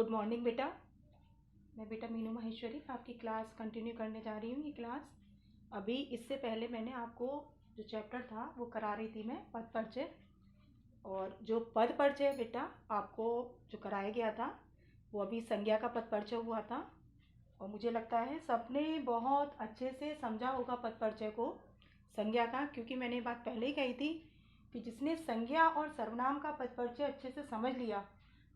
Good morning बेटा। मैं बेटा मीनू माहेश्वरी आपकी क्लास कंटिन्यू करने जा रही हूँ। ये क्लास अभी इससे पहले मैंने आपको जो चैप्टर था वो करा रही थी, मैं पद परिचय। और जो पद परिचय बेटा आपको जो कराया गया था वो अभी संज्ञा का पद परिचय हुआ था। और मुझे लगता है सबने बहुत अच्छे से समझा होगा पद परिचय को, संज्ञा का, क्योंकि मैंने ये बात पहले ही कही थी कि जिसने संज्ञा और सर्वनाम का पद परिचय अच्छे से समझ लिया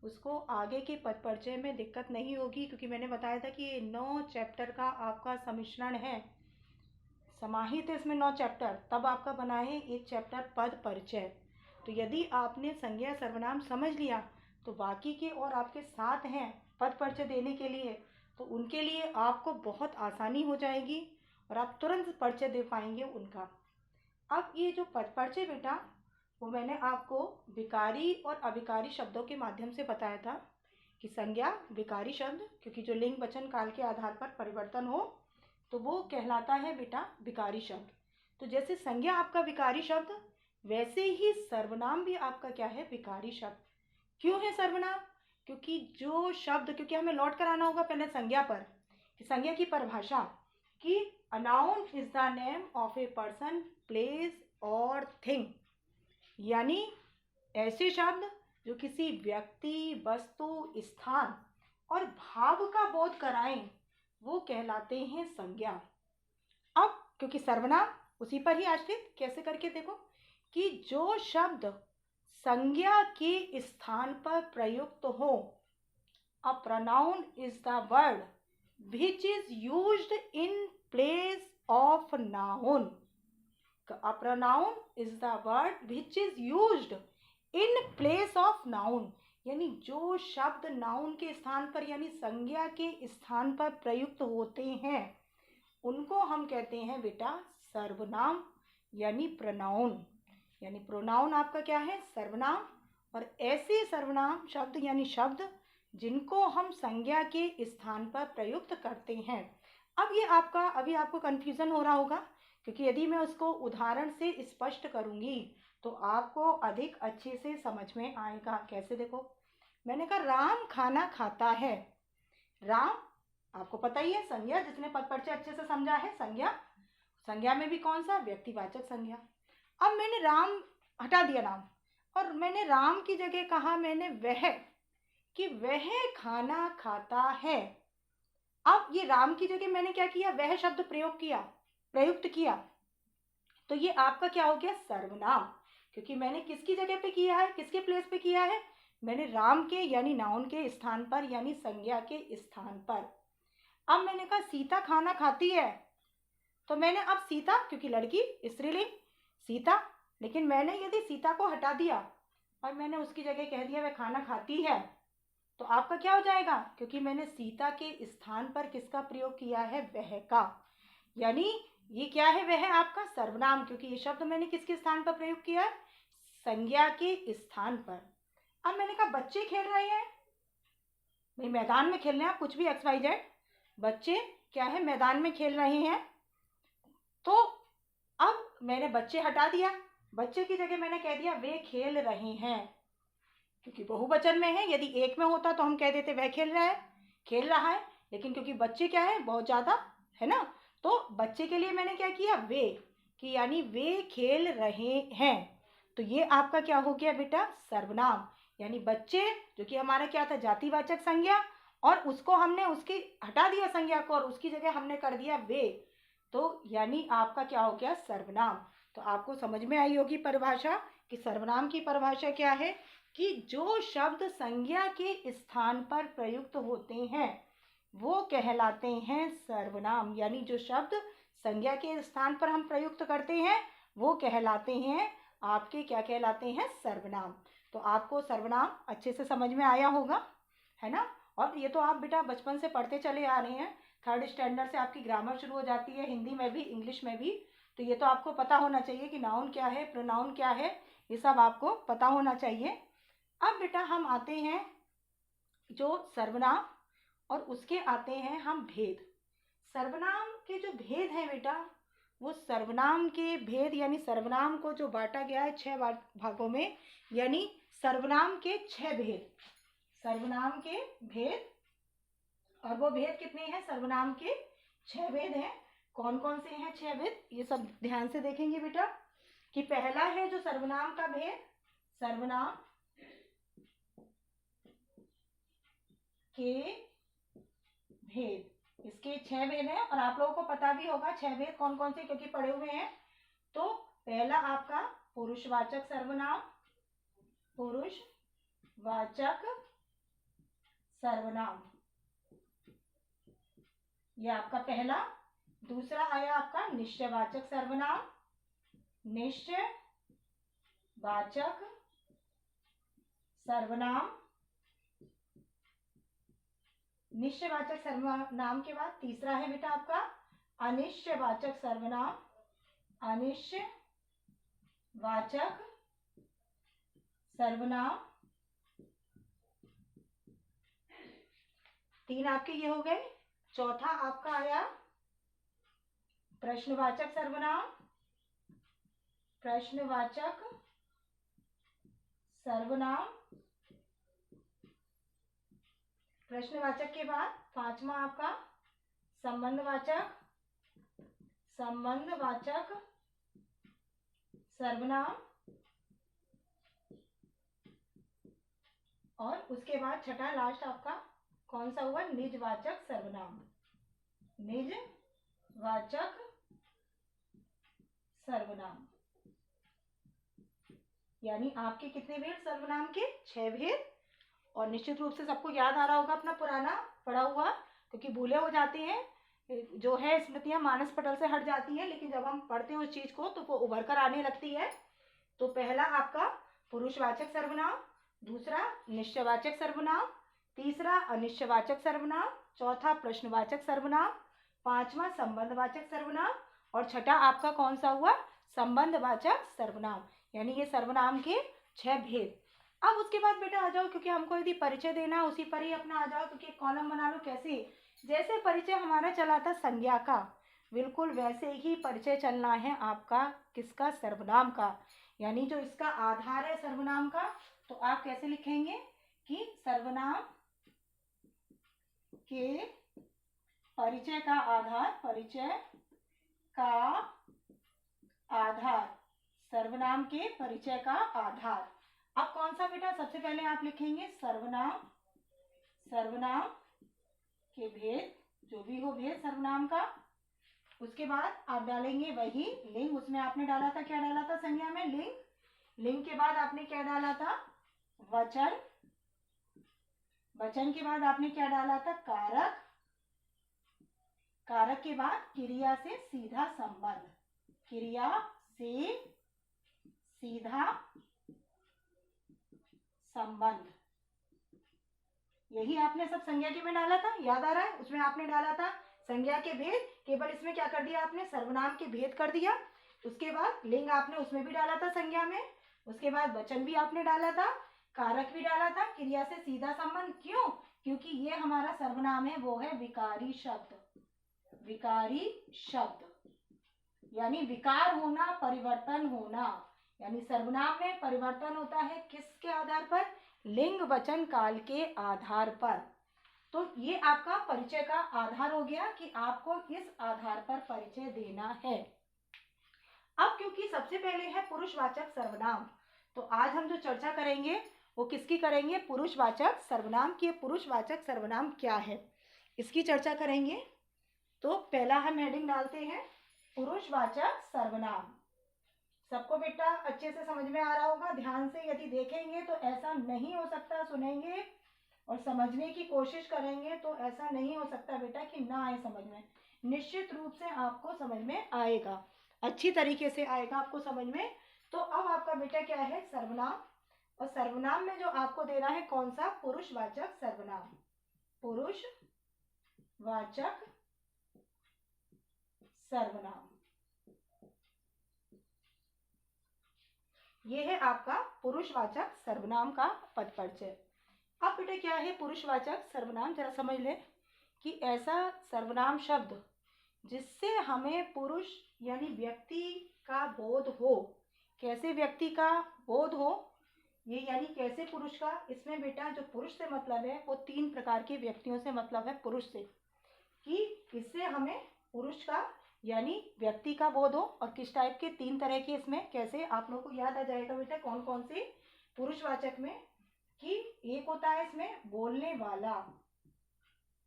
उसको आगे के पद परिचय में दिक्कत नहीं होगी, क्योंकि मैंने बताया था कि ये 9 चैप्टर का आपका सम्मिश्रण है, समाहित है इसमें 9 चैप्टर, तब आपका बना है एक चैप्टर पद परिचय। तो यदि आपने संज्ञा सर्वनाम समझ लिया तो बाकी के और आपके साथ हैं पद परिचय देने के लिए, तो उनके लिए आपको बहुत आसानी हो जाएगी और आप तुरंत परिचय दे पाएंगे उनका। अब ये जो पद परिचय बेटा वो मैंने आपको विकारी और अविकारी शब्दों के माध्यम से बताया था कि संज्ञा विकारी शब्द, क्योंकि जो लिंग वचन काल के आधार पर परिवर्तन हो तो वो कहलाता है बेटा विकारी शब्द। तो जैसे संज्ञा आपका विकारी शब्द, वैसे ही सर्वनाम भी आपका क्या है, विकारी शब्द। क्यों है सर्वनाम? क्योंकि जो शब्द, क्योंकि हमें लौट कर आना होगा पहले संज्ञा पर, कि संज्ञा की परिभाषा कि a noun is the name of a person, place और थिंग, यानी ऐसे शब्द जो किसी व्यक्ति, वस्तु, स्थान और भाव का बोध कराएं वो कहलाते हैं संज्ञा। अब क्योंकि सर्वनाम उसी पर ही आश्रित, कैसे करके देखो कि जो शब्द संज्ञा के स्थान पर प्रयुक्त हो, अ pronoun is the word which is used in place of noun. A pronoun is the word which is used in place of noun, यानी जो शब्द नाउन के स्थान पर यानी संज्ञा के स्थान पर प्रयुक्त होते हैं उनको हम कहते हैं बेटा सर्वनाम यानी प्रोनाउन। यानी प्रोनाउन आपका क्या है, सर्वनाम। और ऐसे सर्वनाम शब्द यानी शब्द जिनको हम संज्ञा के स्थान पर प्रयुक्त करते हैं। अब ये आपका, अभी आपको कंफ्यूजन हो रहा होगा, क्योंकि यदि मैं उसको उदाहरण से स्पष्ट करूंगी तो आपको अधिक अच्छे से समझ में आएगा। कैसे देखो, मैंने कहा राम खाना खाता है। राम आपको पता ही है संज्ञा, जिसने पद परिचय अच्छे से समझा है संज्ञा। संज्ञा में भी कौन सा, व्यक्तिवाचक संज्ञा। अब मैंने राम हटा दिया नाम और मैंने राम की जगह कहा मैंने वह, कि वह खाना खाता है। अब ये राम की जगह मैंने क्या किया, वह शब्द प्रयुक्त किया, तो ये आपका क्या हो गया, सर्वनाम। क्योंकि मैंने किसकी जगह पे किया है, किसके प्लेस पे किया है, मैंने राम के यानी नाउन के स्थान पर यानी संज्ञा के स्थान पर। अब मैंने कहा सीता खाना खाती है, तो मैंने अब सीता, क्योंकि लड़की स्त्रीलिंग सीता, लेकिन मैंने यदि सीता को हटा दिया और मैंने उसकी जगह कह दिया वह खाना खाती है, तो आपका क्या हो जाएगा, क्योंकि मैंने सीता के स्थान पर किसका प्रयोग किया है, वह का। यानी ये क्या है, वह आपका सर्वनाम, क्योंकि ये शब्द मैंने किसके स्थान पर प्रयोग किया है, संज्ञा के स्थान पर। अब मैंने कहा बच्चे खेल रहे हैं, भाई मैदान में खेल रहे हैं, आप कुछ भी XYZ, बच्चे क्या है, मैदान में खेल रहे हैं। तो अब मैंने बच्चे हटा दिया, बच्चे की जगह मैंने कह दिया वे खेल रहे हैं, क्योंकि बहुवचन में है। यदि एक में होता तो हम कह देते वह खेल रहा है, लेकिन क्योंकि बच्चे क्या है, बहुत ज्यादा है ना, तो बच्चे के लिए मैंने क्या किया, वे, कि यानी वे खेल रहे हैं। तो ये आपका क्या हो गया बेटा, सर्वनाम। यानी बच्चे जो कि हमारा क्या था, जातिवाचक संज्ञा, और उसको हमने उसकी हटा दिया संज्ञा को और उसकी जगह हमने कर दिया वे, तो यानी आपका क्या हो गया, सर्वनाम। तो आपको समझ में आई होगी परिभाषा कि सर्वनाम की परिभाषा क्या है, कि जो शब्द संज्ञा के स्थान पर प्रयुक्त होते हैं वो कहलाते हैं सर्वनाम। यानी जो शब्द संज्ञा के स्थान पर हम प्रयुक्त करते हैं वो कहलाते हैं आपके, क्या कहलाते हैं, सर्वनाम। तो आपको सर्वनाम अच्छे से समझ में आया होगा, है ना। और ये तो आप बेटा बचपन से पढ़ते चले आ रहे हैं, 3rd स्टैंडर्ड से आपकी ग्रामर शुरू हो जाती है, हिंदी में भी इंग्लिश में भी। तो ये तो आपको पता होना चाहिए कि नाउन क्या है, प्रोनाउन क्या है, ये सब आपको पता होना चाहिए। अब बेटा हम आते हैं जो सर्वनाम और उसके आते हैं हम भेद। सर्वनाम के जो भेद हैं बेटा, वो सर्वनाम के भेद, यानी सर्वनाम को जो बांटा गया है 6 भागों में, यानी सर्वनाम के 6 भेद। सर्वनाम के भेद, और वो भेद कितने हैं? सर्वनाम के 6 भेद हैं। कौन कौन से हैं 6 भेद? ये सब ध्यान से देखेंगे बेटा कि पहला है जो सर्वनाम का भेद, सर्वनाम के भेद, इसके 6 भेद हैं और आप लोगों को पता भी होगा 6 भेद कौन कौन से, क्योंकि पढ़े हुए हैं। तो पहला आपका पुरुषवाचक सर्वनाम, पुरुषवाचक सर्वनाम, ये आपका पहला। दूसरा आया आपका निश्चयवाचक सर्वनाम, निश्चयवाचक सर्वनाम। निश्चयवाचक सर्वनाम के बाद तीसरा है बेटा आपका अनिश्चयवाचक सर्वनाम, अनिश्चयवाचक सर्वनाम। 3 आपके ये हो गए। चौथा आपका आया प्रश्नवाचक सर्वनाम, प्रश्नवाचक सर्वनाम। प्रश्नवाचक के बाद 5वां आपका संबंधवाचक, संबंधवाचक सर्वनाम। और उसके बाद छठा लास्ट आपका कौन सा हुआ? निजवाचक सर्वनाम, निजवाचक सर्वनाम। यानी आपके कितने भेद? सर्वनाम के 6 भेद। और निश्चित रूप से सबको याद आ रहा होगा अपना पुराना पढ़ा हुआ, क्योंकि भूले हो जाते हैं, जो है स्मृतियां मानस पटल से हट जाती हैं, लेकिन जब हम पढ़ते हैं उस चीज को तो वो उभर कर आने लगती है। तो पहला आपका पुरुषवाचक सर्वनाम, दूसरा निश्चयवाचक सर्वनाम, तीसरा अनिश्चयवाचक सर्वनाम, चौथा प्रश्नवाचक सर्वनाम, 5वां संबंधवाचक सर्वनाम, और छठा आपका कौन सा हुआ? संबंधवाचक सर्वनाम। यानी ये सर्वनाम के 6 भेद। अब उसके बाद बेटा आ जाओ, क्योंकि हमको यदि परिचय देना उसी पर ही अपना आ जाओ, क्योंकि कॉलम बना लो। कैसे? जैसे परिचय हमारा चला था संज्ञा का, बिल्कुल वैसे ही परिचय चलना है आपका किसका? सर्वनाम का। यानी जो इसका आधार है सर्वनाम का, तो आप कैसे लिखेंगे कि सर्वनाम के परिचय का आधार, परिचय का आधार, सर्वनाम के परिचय का आधार। अब कौन सा बेटा? सबसे पहले आप लिखेंगे सर्वनाम, सर्वनाम के भेद, जो भी हो भेद सर्वनाम का। उसके बाद आप डालेंगे वही लिंग, उसमें आपने डाला था, क्या डाला था संज्ञा में? लिंग। लिंग के बाद आपने क्या डाला था? वचन। वचन के बाद आपने क्या डाला था? कारक। कारक के बाद क्रिया से सीधा संबंध, क्रिया से सीधा संबंध। यही आपने सब संज्ञा के में डाला था, याद आ रहा है? उसमें आपने डाला था संज्ञा के भेद, केवल इसमें क्या कर दिया आपने? सर्वनाम के भेद कर दिया। उसके बाद लिंग आपने उसमें भी डाला था संज्ञा में, उसके बाद वचन भी आपने डाला था, कारक भी डाला था, क्रिया से सीधा संबंध। क्यों? क्योंकि ये हमारा सर्वनाम है, वो है विकारी शब्द, विकारी शब्द यानी विकार होना, परिवर्तन होना। यानी सर्वनाम में परिवर्तन होता है किसके आधार पर? लिंग वचन काल के आधार पर। तो ये आपका परिचय का आधार हो गया कि आपको इस आधार पर परिचय देना है। अब क्योंकि सबसे पहले है पुरुषवाचक सर्वनाम, तो आज हम जो चर्चा करेंगे वो किसकी करेंगे? पुरुषवाचक सर्वनाम की। पुरुषवाचक सर्वनाम क्या है इसकी चर्चा करेंगे। तो पहला हम हेडिंग डालते हैं पुरुषवाचक सर्वनाम। सबको बेटा अच्छे से समझ में आ रहा होगा, ध्यान से यदि देखेंगे तो ऐसा नहीं हो सकता, सुनेंगे और समझने की कोशिश करेंगे तो ऐसा नहीं हो सकता बेटा कि ना आए समझ में। निश्चित रूप से आपको समझ में आएगा, अच्छी तरीके से आएगा आपको समझ में। तो अब आपका बेटा क्या है? सर्वनाम। और सर्वनाम में जो आपको देना है कौन सा? पुरुषवाचक सर्वनाम, पुरुषवाचक सर्वनाम। ये है आपका पुरुषवाचक सर्वनाम का पद परिचय। अब बेटा क्या है पुरुषवाचक सर्वनाम? जरा समझ ले कि ऐसा सर्वनाम शब्द जिससे हमें पुरुष यानी व्यक्ति का बोध हो। कैसे व्यक्ति का बोध हो? ये यानी कैसे पुरुष का, इसमें बेटा जो पुरुष से मतलब है वो 3 प्रकार के व्यक्तियों से मतलब है पुरुष से, कि इससे हमें पुरुष का यानी व्यक्ति का बोध हो। और किस टाइप के 3 तरह के इसमें कैसे आप लोगों को याद आ जाएगा बेटा कौन कौन से पुरुषवाचक में, कि एक होता है इसमें बोलने वाला,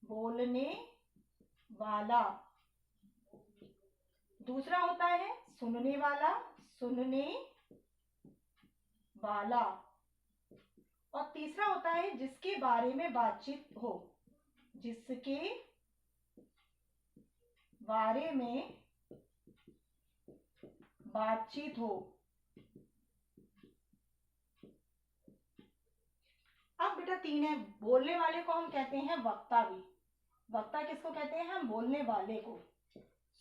बोलने वाला। दूसरा होता है सुनने वाला, सुनने वाला। और तीसरा होता है जिसके बारे में बातचीत हो, जिसके बारे में बातचीत हो। अब बेटा 3 है। बोलने वाले को हम कहते हैं वक्ता भी, वक्ता किसको कहते हैं हम, बोलने वाले को।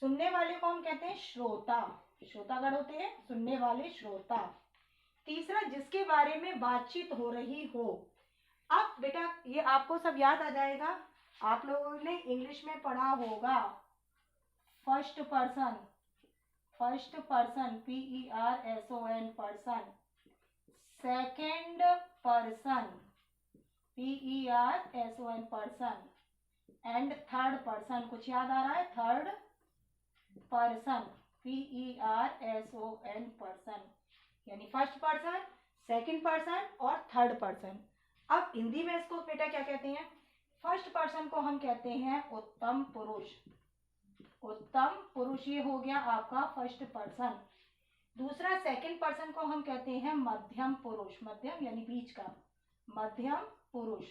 सुनने वाले को हम कहते हैं श्रोता, श्रोतागण होते हैं सुनने वाले, श्रोता। तीसरा जिसके बारे में बातचीत हो रही हो। अब बेटा ये आपको सब याद आ जाएगा, आप लोगों ने इंग्लिश में पढ़ा होगा first person, first person PERSON person, second person PERSON person, and third person. कुछ याद आ रहा है, थर्ड पर्सन PERSON पर्सन, यानी फर्स्ट पर्सन, सेकंड पर्सन और थर्ड पर्सन। अब हिंदी में इसको बेटा क्या कहते हैं, फर्स्ट पर्सन को हम कहते हैं उत्तम पुरुष, उत्तम पुरुष ये हो गया आपका फर्स्ट पर्सन। दूसरा सेकंड पर्सन को हम कहते हैं मध्यम पुरुष, मध्यम यानी बीच का, मध्यम पुरुष।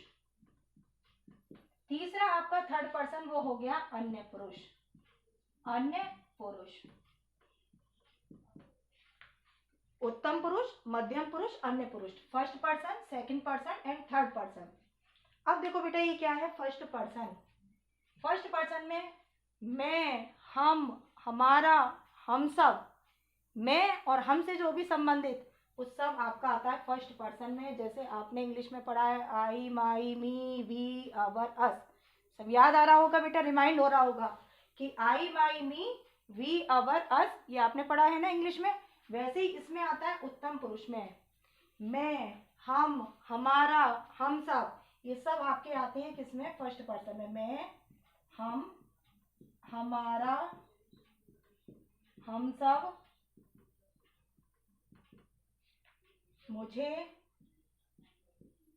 तीसरा आपका थर्ड पर्सन वो हो गया अन्य पुरुष, अन्य पुरुष। उत्तम पुरुष, मध्यम पुरुष, अन्य पुरुष, first person, second person and third person. अब देखो बेटा ये क्या है फर्स्ट पर्सन। फर्स्ट पर्सन में मैं, हम, हमारा, हम सब, मैं और हमसे जो भी संबंधित उस सब आपका आता है फर्स्ट पर्सन में। जैसे आपने इंग्लिश में पढ़ा है आई, माई, मी, वी, अवर, अस, सब याद आ रहा होगा बेटा, रिमाइंड हो रहा होगा कि आई, माई, मी, वी, अवर, अस, ये आपने पढ़ा है ना इंग्लिश में। वैसे ही इसमें आता है उत्तम पुरुष में मैं, हम, हमारा, हम सब, ये सब आपके आते हैं किसमें, फर्स्ट पर्सन में। मैं, हम, हमारा, हम सब, मुझे,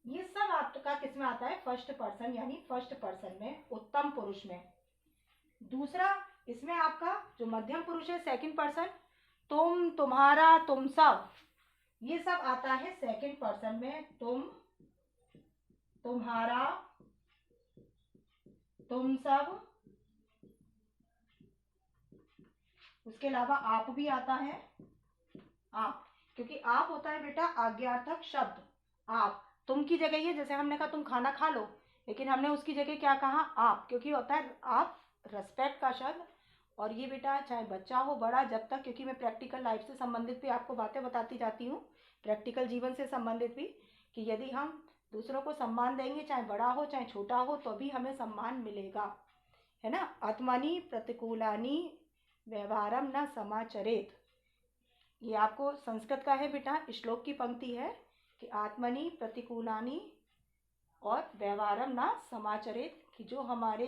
ये सब आपका किसमें आता है, फर्स्ट पर्सन यानी फर्स्ट पर्सन में, उत्तम पुरुष में। दूसरा इसमें आपका जो मध्यम पुरुष है सेकंड पर्सन, तुम, तुम्हारा, तुम सब, ये सब आता है सेकंड पर्सन में। तुम, तुम्हारा, तुम सब, उसके अलावा आप भी आता है, आप, क्योंकि आप होता है बेटा आज्ञार्थक शब्द। आप तुम की जगह ये, जैसे हमने कहा तुम खाना खा लो, लेकिन हमने उसकी जगह क्या कहा, आप, क्योंकि होता है आप रेस्पेक्ट का शब्द। और ये बेटा चाहे बच्चा हो बड़ा, जब तक, क्योंकि मैं प्रैक्टिकल लाइफ से संबंधित भी आपको बातें बताती जाती हूँ, प्रैक्टिकल जीवन से संबंधित भी, कि यदि हम दूसरों को सम्मान देंगे, चाहे बड़ा हो चाहे छोटा हो, तो भी हमें सम्मान मिलेगा, है ना। आत्मनि प्रतिकूलानि व्यवहारम न समाचरेत, ये आपको संस्कृत का है बेटा, श्लोक की पंक्ति है कि आत्मनि प्रतिकूलानि और व्यवहारम ना समाचरित, कि जो हमारे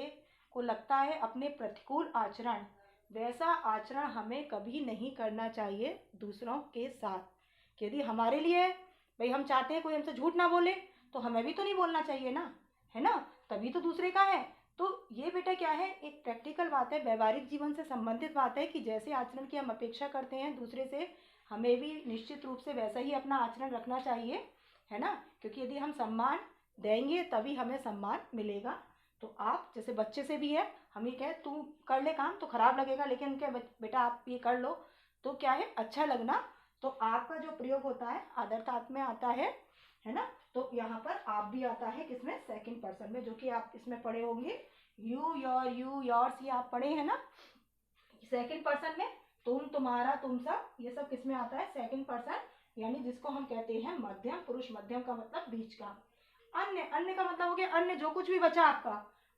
को लगता है अपने प्रतिकूल आचरण, वैसा आचरण हमें कभी नहीं करना चाहिए दूसरों के साथ। यदि हमारे लिए भाई हम चाहते हैं कोई हमसे झूठ ना बोले, तो हमें भी तो नहीं बोलना चाहिए ना, है ना, तभी तो दूसरे का है। तो ये बेटा क्या है, एक प्रैक्टिकल बात है, व्यवहारिक जीवन से संबंधित बात है, कि जैसे आचरण की हम अपेक्षा करते हैं दूसरे से, हमें भी निश्चित रूप से वैसा ही अपना आचरण रखना चाहिए, है ना। क्योंकि यदि हम सम्मान देंगे तभी हमें सम्मान मिलेगा। तो आप जैसे बच्चे से भी है, हम ये कहें तू कर ले काम तो खराब लगेगा, लेकिन क्या बेटा आप ये कर लो तो क्या है अच्छा लगना। तो आपका जो प्रयोग होता है आदरतात् में आता है ना। तो यहाँ पर आप भी आता है किसमें, सेकंड पर्सन में, जो कि आप इसमें पढ़े होंगे यू, योर, यू, योर्स, ये आप पढ़े हैं ना सेकंड पर्सन में। तुम, तुम्हारा, तुम सब, ये सब किसमें आता है, सेकंड पर्सन, यानी जिसको हम कहते हैं मध्यम पुरुष। मध्यम का मतलब बीच का। अन्य, अन्य का मतलब हो गया अन्य, जो कुछ भी बचा आपका।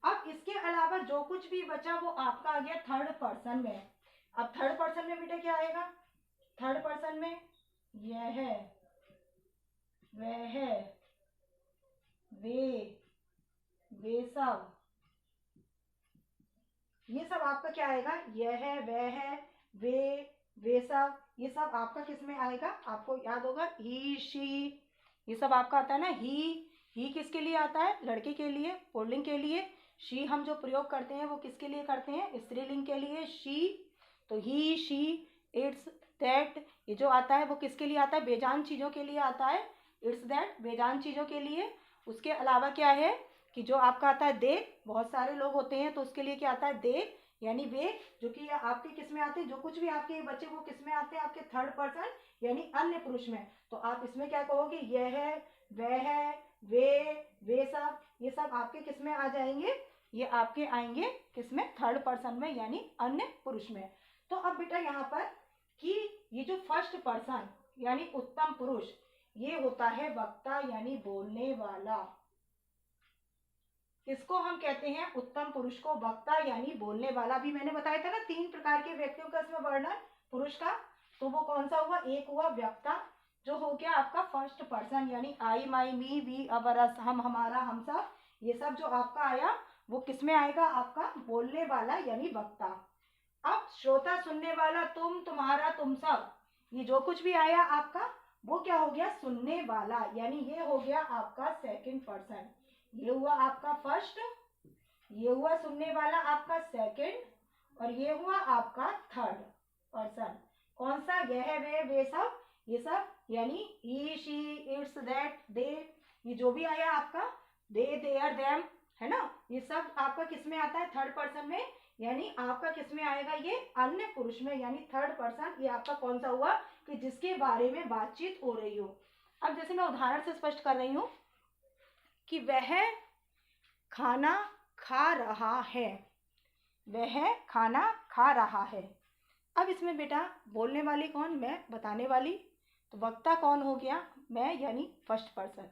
अब इसके अलावा जो कुछ भी बचा वो आपका आ गया थर्ड पर्सन में। अब थर्ड पर्सन में बेटा क्या आएगा, थर्ड पर्सन में यह है, वह, वे, वे सब, ये सब आपका क्या आएगा? यह, वह, वे सब, ये सब आपका किस में आएगा? आपको याद होगा ही, शी, ये सब आपका आता है ना। ही किसके लिए आता है? लड़के के लिए, पुल्लिंग के लिए। शी हम जो प्रयोग करते हैं वो किसके लिए करते हैं? स्त्रीलिंग के लिए, शी। तो ही, शी, इट्स, दैट, ये जो आता है वो किसके लिए आता है? बेजान चीज़ों के लिए आता है। इट्स, दैट, बेजान चीज़ों के लिए। उसके अलावा क्या है कि जो आपका आता है दे, बहुत सारे लोग होते हैं तो उसके लिए क्या आता है? दे, यानी वे, जो कि आपके किस में आते हैं? जो कुछ भी आपके बच्चे वो किस में आते हैं? आपके थर्ड पर्सन यानी अन्य पुरुष में। तो आप इसमें क्या कहोगे? यह, वह, वे सब, ये सब आपके किस में आ जाएंगे? ये आपके आएंगे किस में? थर्ड पर्सन में, यानी अन्य पुरुष में। तो अब बेटा यहाँ पर कि ये जो फर्स्ट पर्सन यानी उत्तम पुरुष, ये होता है वक्ता यानी बोलने वाला। किसको हम कहते हैं? उत्तम पुरुष को वक्ता यानी बोलने वाला। भी मैंने बताया था ना 3 प्रकार के व्यक्तियों का इसमें वर्णन पुरुष का। तो वो कौन सा हुआ? एक हुआ वक्ता, जो हो गया आपका फर्स्ट पर्सन यानी आई, माई, मी, वी, अवर, अस, हम, हमारा, हम सब। ये सब जो आपका आया वो किस में आएगा? आपका बोलने वाला यानी वक्ता। अब श्रोता, सुनने वाला, तुम, तुम्हारा, तुम सब, ये जो कुछ भी आया आपका वो क्या हो गया? सुनने वाला, यानी ये हो गया आपका सेकंड पर्सन। ये हुआ आपका फर्स्ट, ये हुआ सुनने वाला आपका सेकंड, और ये हुआ आपका थर्ड पर्सन। कौन सा? यह, वे सब, ये सब, यानी ही, शी, इट्स, दैट, दे, ये जो भी आया आपका, दे, देयर, देम, है ना, ये सब आपका किस में आता है? थर्ड पर्सन में। यानी आपका किस में आएगा? ये अन्य पुरुष में, यानी थर्ड पर्सन। ये आपका कौन सा हुआ? कि जिसके बारे में बातचीत हो रही हो। अब जैसे मैं उदाहरण से स्पष्ट कर रही हूं कि वह खाना खा रहा है, वह खाना खा रहा है। अब इसमें बेटा बोलने वाली कौन? मैं, बताने वाली। तो वक्ता कौन हो गया? मैं, यानी फर्स्ट पर्सन।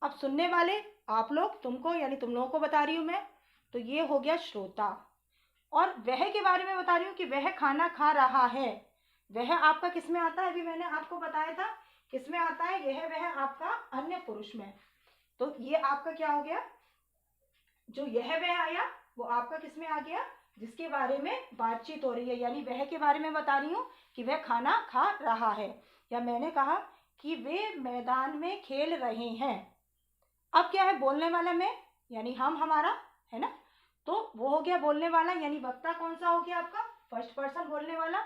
अब सुनने वाले आप लोग, तुमको यानी तुम लोगों को बता रही हूं मैं, तो ये हो गया श्रोता। और वह के बारे में बता रही हूँ कि वह खाना खा रहा है, वह आपका किस में आता है? अभी मैंने आपको बताया था किस में आता है? यह, वह आपका अन्य पुरुष में। तो ये आपका क्या हो गया? जो यह, वह आया वो आपका किस में आ गया? जिसके बारे में बातचीत हो रही है, यानी वह के बारे में बता रही हूँ कि वह खाना खा रहा है। या मैंने कहा कि वे मैदान में खेल रहे हैं। अब क्या है? बोलने वाला मैं, यानी हम, हमारा, है ना। तो वो हो गया बोलने वाला, यानी वक्ता कौन सा हो गया आपका? फर्स्ट पर्सन, बोलने वाला।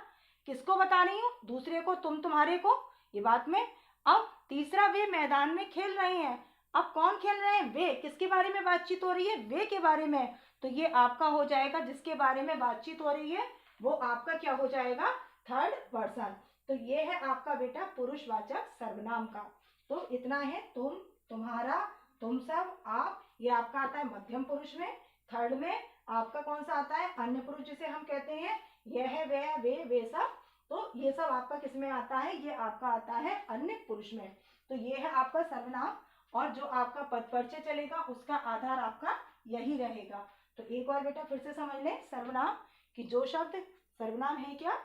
किसको बता रही हूँ? दूसरे को, तुम, तुम्हारे को, ये बात में। अब तीसरा, वे मैदान में खेल रहे हैं। अब कौन खेल रहे हैं? वे। किसके बारे में बातचीत हो रही है? वे के बारे में। तो ये आपका हो जाएगा, जिसके बारे में बातचीत हो रही है वो आपका क्या हो जाएगा? Third person. तो ये है आपका बेटा पुरुषवाचक सर्वनाम का। तो इतना है, तुम, तुम्हारा, तुम सब, आप, ये आपका आता है मध्यम पुरुष में। थर्ड में आपका कौन सा आता है? अन्य पुरुष, जिसे हम कहते हैं यह, वह, वे सब। तो ये सब आपका किस में आता है? ये आपका आता है अन्य पुरुष में। तो ये है आपका सर्वनाम। और जो आपका पद परिचय चलेगा उसका आधार आपका यही रहेगा। तो एक बार बेटा फिर से समझ लें सर्वनाम, कि जो शब्द सर्वनाम है क्या,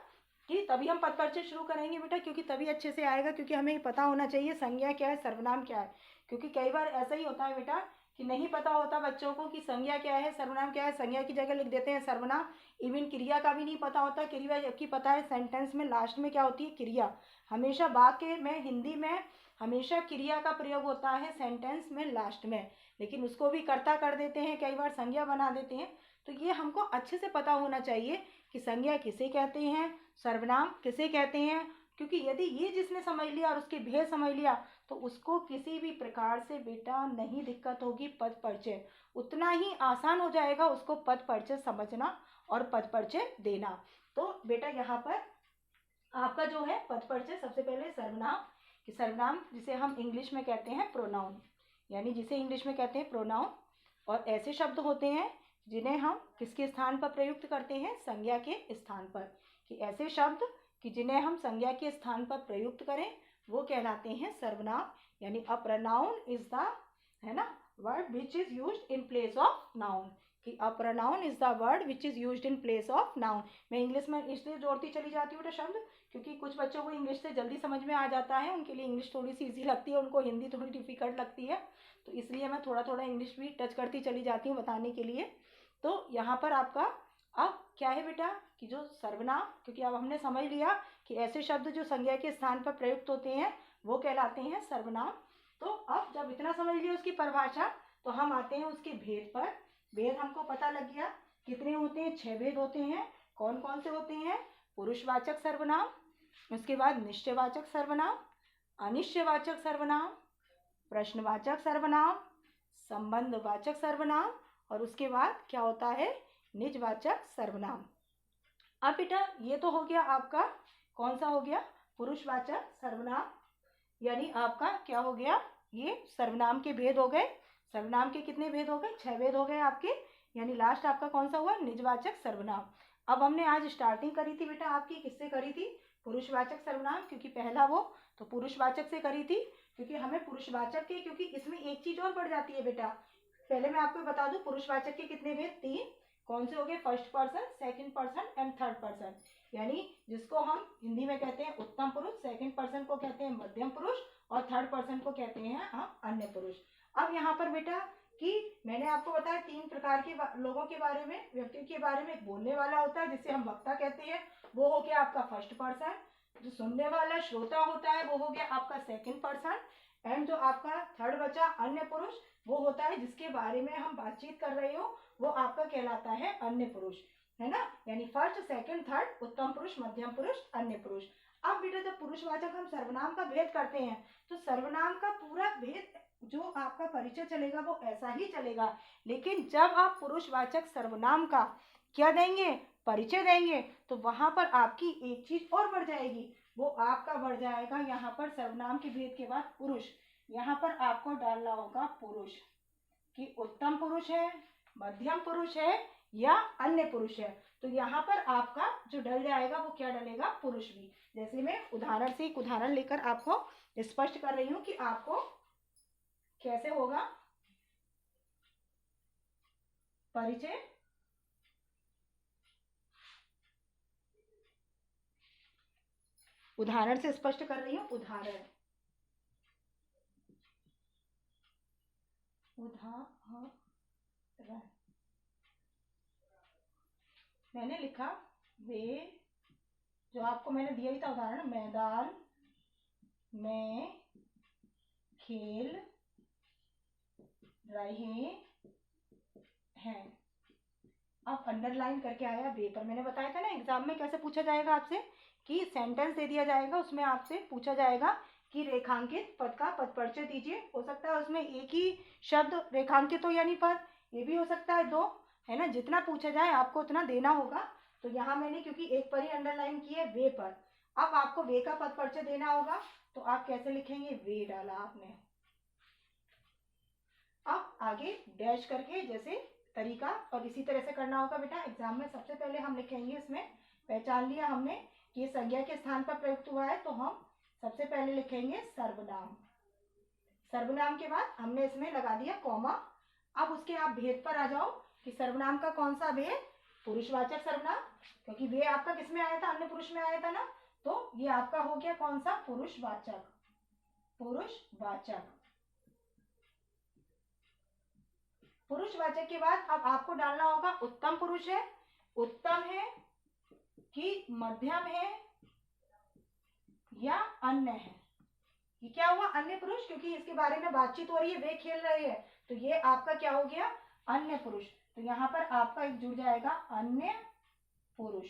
कि तभी हम पद परिचय शुरू करेंगे बेटा, क्योंकि तभी अच्छे से आएगा, क्योंकि हमें पता होना चाहिए संज्ञा क्या है, सर्वनाम क्या है। क्योंकि कई बार ऐसा ही होता है बेटा कि नहीं पता होता बच्चों को कि संज्ञा क्या है, सर्वनाम क्या है। संज्ञा की जगह लिख देते हैं सर्वनाम। इवन क्रिया का भी नहीं पता होता। क्रिया जबकि पता है सेंटेंस में लास्ट में क्या होती है? क्रिया। हमेशा वाक्य में, हिंदी में हमेशा क्रिया का प्रयोग होता है सेंटेंस में लास्ट में, लेकिन उसको भी कर्ता कर देते हैं, कई बार संज्ञा बना देते हैं। तो ये हमको अच्छे से पता होना चाहिए कि संज्ञा किसे कहते हैं, सर्वनाम किसे कहते हैं। क्योंकि यदि ये जिसने समझ लिया और उसके भेद समझ लिया तो उसको किसी भी प्रकार से बेटा नहीं दिक्कत होगी पद परिचय। उतना ही आसान हो जाएगा उसको पद परिचय समझना और पद परिचय देना। तो बेटा यहाँ पर आपका जो है पद परिचय, सबसे पहले सर्वनाम, कि सर्वनाम जिसे हम इंग्लिश में कहते हैं प्रोनाउन, यानी जिसे इंग्लिश में कहते हैं प्रोनाउन। और ऐसे शब्द होते हैं जिन्हें हम किसके स्थान पर प्रयुक्त करते हैं? संज्ञा के स्थान पर। कि ऐसे शब्द कि जिन्हें हम संज्ञा के स्थान पर प्रयुक्त करें वो कहलाते हैं सर्वनाम। यानी अ प्रोनाउन इज द, है ना, word which is used in place of noun. कि a pronoun is the word which is used in place of noun. मैं इंग्लिश में इसलिए जोड़ती चली जाती हूँ शब्द क्योंकि कुछ बच्चों को इंग्लिश से जल्दी समझ में आ जाता है, उनके लिए इंग्लिश थोड़ी सी ईजी लगती है, उनको हिंदी थोड़ी डिफ़िकल्ट लगती है, तो इसलिए मैं थोड़ा थोड़ा इंग्लिश भी टच करती चली जाती हूँ बताने के लिए। तो यहाँ पर आपका अब क्या है बेटा कि जो सर्वनाम, क्योंकि अब हमने समझ लिया कि ऐसे शब्द जो संज्ञा के स्थान पर प्रयुक्त होते हैं वो कहलाते हैं सर्वनाम। तो अब जब इतना समझ लिया उसकी परिभाषा, तो हम आते हैं उसके भेद पर। भेद हमको पता लग गया कितने होते हैं, 6 भेद होते हैं। कौन कौन से होते हैं? पुरुषवाचक सर्वनाम, उसके बाद निश्चयवाचक सर्वनाम, अनिश्चयवाचक सर्वनाम, प्रश्नवाचक सर्वनाम, संबंधवाचक सर्वनाम, और उसके बाद क्या होता है? निजवाचक सर्वनाम। अब बेटा ये तो हो गया आपका कौन सा हो गया? पुरुषवाचक सर्वनाम, यानी आपका क्या हो गया? ये सर्वनाम के भेद हो गए। सर्वनाम के कितने भेद हो गए? 6 भेद हो गए आपके, यानी लास्ट आपका कौन सा हुआ? निजवाचक सर्वनाम। अब हमने आज स्टार्टिंग करी थी बेटा आपकी, किससे करी थी? पुरुषवाचक सर्वनाम, क्योंकि पहला वो तो पुरुषवाचक से करी थी, क्योंकि हमें पुरुषवाचक के, क्योंकि इसमें एक चीज और बढ़ जाती है बेटा। पहले मैं आपको बता दूं पुरुषवाचक के कितने भेद? 3। कौन से हो गए? First person, second person and third person, यानी जिसको हम हिंदी में कहते हैं उत्तम पुरुष, सेकंड पर्सन को कहते हैं मध्यम पुरुष, और थर्ड पर्सन को कहते हैं हम अन्य पुरुष। अब यहाँ पर बेटा कि मैंने आपको बताया 3 प्रकार के लोगों के बारे में, व्यक्तियों के बारे में। एक बोलने वाला होता है जिसे हम वक्ता कहते हैं, वो हो गया आपका फर्स्ट पर्सन। जो सुनने वाला श्रोता होता है वो हो गया आपका सेकंड पर्सन। एंड जो आपका थर्ड बचा अन्य पुरुष, वो होता है जिसके बारे में हम बातचीत कर रहे हो, वो आपका कहलाता है अन्य पुरुष, है ना। यानी फर्स्ट, सेकंड, थर्ड, उत्तम पुरुष, मध्यम पुरुष, अन्य पुरुष। अब बेटा जब पुरुषवाचक हम सर्वनाम का भेद करते हैं, तो सर्वनाम का पूरा भेद जो आपका परिचय चलेगा वो ऐसा ही चलेगा, लेकिन जब आप पुरुषवाचक सर्वनाम का क्या देंगे? परिचय देंगे, तो वहां पर आपकी एक चीज और बढ़ जाएगी, वो आपका बढ़ जाएगा यहाँ पर सर्वनाम के भेद के बाद पुरुष। यहाँ पर आपको डालना होगा पुरुष, कि उत्तम पुरुष है, मध्यम पुरुष है या अन्य पुरुष है। तो यहाँ पर आपका जो डल जाएगा वो क्या डलेगा? पुरुष भी। जैसे मैं उदाहरण से एक उदाहरण लेकर आपको स्पष्ट कर रही हूँ कि आपको कैसे होगा परिचय। उदाहरण से स्पष्ट कर रही हूँ। उदाहरण मैंने लिखा वे, जो आपको मैंने दिया ही था उदाहरण, मैदान में खेल रहे हैं। अब अंडरलाइन करके आया वे पर। मैंने बताया था ना एग्जाम में कैसे पूछा जाएगा आपसे, कि सेंटेंस दे दिया जाएगा, उसमें आपसे पूछा जाएगा कि रेखांकित पद का पद परिचय दीजिए। हो सकता है उसमें एक ही शब्द रेखांकित हो यानी पद, ये भी हो सकता है 2, है ना। जितना पूछा जाए आपको उतना देना होगा। तो यहाँ मैंने क्योंकि एक पर ही अंडरलाइन की है, वे पर। अब आपको वे का पद परिचय देना होगा, तो आप कैसे लिखेंगे? वे डाला आपने। अब आगे डैश करके जैसे तरीका, और इसी तरह से करना होगा बेटा एग्जाम में। सबसे पहले हम लिखेंगे, इसमें पहचान लिया हमने कि ये संज्ञा के स्थान पर प्रयुक्त हुआ है, तो हम सबसे पहले लिखेंगे सर्वनाम। सर्वनाम के बाद हमने इसमें लगा दिया कॉमा। अब उसके आप भेद पर आ जाओ कि सर्वनाम का कौन सा भेद? पुरुषवाचक सर्वनाम, क्योंकि वे आपका किसमें आया था? अन्य पुरुष में आया था ना। तो ये आपका हो गया कौन सा? पुरुषवाचक। पुरुषवाचक। पुरुषवाचक के बाद अब आपको डालना होगा उत्तम पुरुष है, उत्तम है कि मध्यम है या अन्य है। ये क्या हुआ? अन्य पुरुष, क्योंकि इसके बारे में बातचीत हो रही है, वे खेल रहे हैं, तो ये आपका क्या हो गया? अन्य पुरुष। तो यहाँ पर आपका एक जुड़ जाएगा अन्य पुरुष।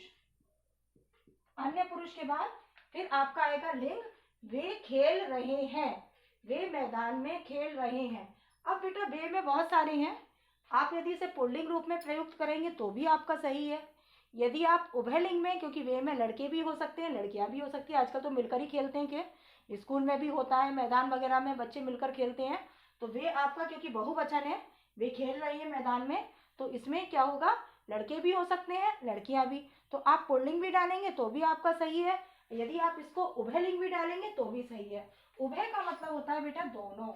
अन्य पुरुष के बाद फिर आपका आएगा लिंग, वे खेल रहे हैं, वे मैदान में खेल रहे हैं। अब बेटा वे में बहुत सारे हैं, आप यदि इसे पुल्लिंग रूप में प्रयुक्त करेंगे तो भी आपका सही है। यदि आप उभयलिंग में, क्योंकि वे में लड़के भी हो सकते हैं, लड़कियां भी हो सकती है, आजकल तो मिलकर ही खेलते हैं, कि स्कूल में भी होता है, मैदान वगैरह में बच्चे मिलकर खेलते हैं, तो वे आपका क्योंकि बहुवचन है, वे खेल रही है मैदान में, तो इसमें क्या होगा? लड़के भी हो सकते हैं, लड़कियां भी। तो आप पुल्लिंग भी डालेंगे तो भी आपका सही है, यदि आप इसको उभयलिंग भी डालेंगे तो भी सही है। उभय का मतलब होता है बेटा दोनों,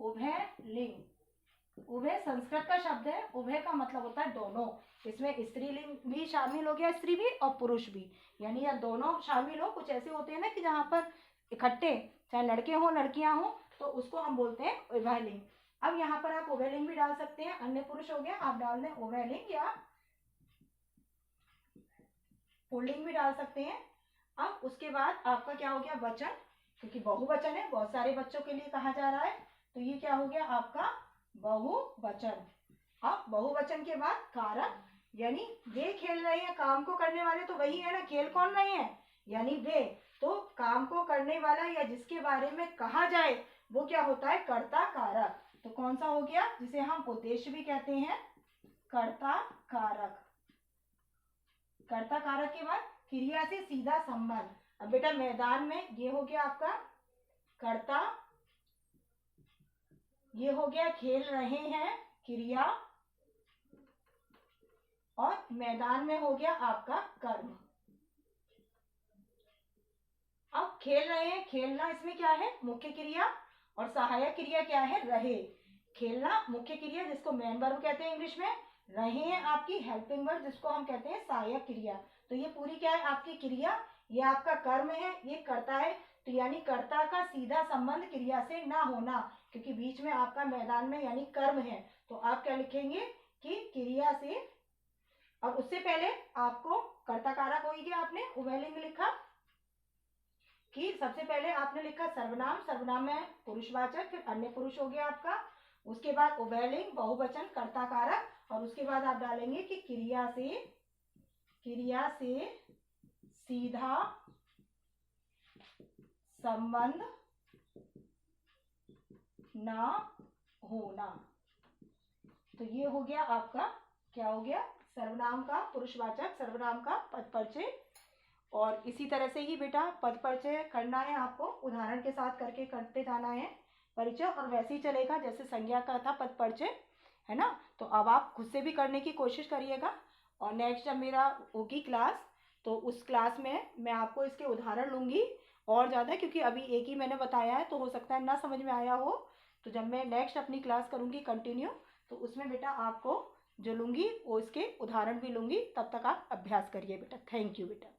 उभयलिंग। उभय संस्कृत का शब्द है। उभय का मतलब होता है दोनों। इसमें स्त्रीलिंग भी शामिल हो गया, स्त्री भी और पुरुष भी, यानी या दोनों शामिल हो। कुछ ऐसे होते हैं ना कि जहाँ पर इकट्ठे चाहे लड़के हो लड़कियां हो, तो उसको हम बोलते हैं उभयलिंग। अब यहाँ पर आप उभयलिंग भी डाल सकते हैं। अन्य पुरुष हो गया, आप डाल दें उभयलिंग, या पुल्लिंग भी डाल सकते हैं। अब उसके बाद आपका क्या हो गया, वचन, क्योंकि बहुवचन है, बहुत सारे बच्चों के लिए कहा जा रहा है, तो ये क्या हो गया आपका बहुवचन। अब बहुवचन के बाद कारक, यानी वे खेल रहे हैं, काम को करने वाले तो वही है ना, खेल कौन रहे हैं, यानी वे। तो काम को करने वाला या जिसके बारे में कहा जाए वो क्या होता है, कर्ता कारक। तो कौन सा हो गया, जिसे हम उद्देश्य भी कहते हैं, कर्ता कारक। कर्ता कारक के बाद क्रिया से सीधा संबंध। अब बेटा मैदान में ये हो गया आपका कर्ता, ये हो गया खेल रहे हैं क्रिया, और मैदान में हो गया आपका कर्म। अब खेल रहे हैं, खेलना इसमें क्या है, मुख्य क्रिया, और सहायक क्रिया क्या है, रहे। खेलना मुख्य क्रिया जिसको मेन वर्ब कहते हैं इंग्लिश में, रहे हैं आपकी हेल्पिंग वर्ब जिसको हम कहते हैं सहायक क्रिया। तो ये पूरी क्या है आपकी क्रिया, ये आपका कर्म है, ये कर्ता है। तो यानी कर्ता का सीधा संबंध क्रिया से ना होना, क्योंकि बीच में आपका मैदान में यानी कर्म है। तो आप क्या लिखेंगे कि क्रिया से, और उससे पहले आपको कर्ता कारक हो गया, आपने उभयलिंग लिखा कि सबसे पहले आपने लिखा सर्वनाम, सर्वनाम में पुरुषवाचक, फिर अन्य पुरुष हो गया आपका, उसके बाद उभयलिंग बहुवचन कर्ता कारक, और उसके बाद आप डालेंगे कि क्रिया से सीधा संबंध ना होना। तो ये हो गया आपका, क्या हो गया, सर्वनाम का पुरुषवाचक, सर्वनाम का पद परिचय। और इसी तरह से ही बेटा पद परिचय करना है आपको, उदाहरण के साथ करके करते जाना है परिचय, और वैसे ही चलेगा जैसे संज्ञा का था पद परिचय, है ना। तो अब आप खुद से भी करने की कोशिश करिएगा, और नेक्स्ट जब मेरा होगी क्लास, तो उस क्लास में मैं आपको इसके उदाहरण लूँगी और ज़्यादा, क्योंकि अभी एक ही मैंने बताया है, तो हो सकता है ना समझ में आया हो। तो जब मैं नेक्स्ट अपनी क्लास करूँगी कंटिन्यू, तो उसमें बेटा आपको जो लूँगी वो इसके उदाहरण भी लूँगी। तब तक आप अभ्यास करिए बेटा। थैंक यू बेटा।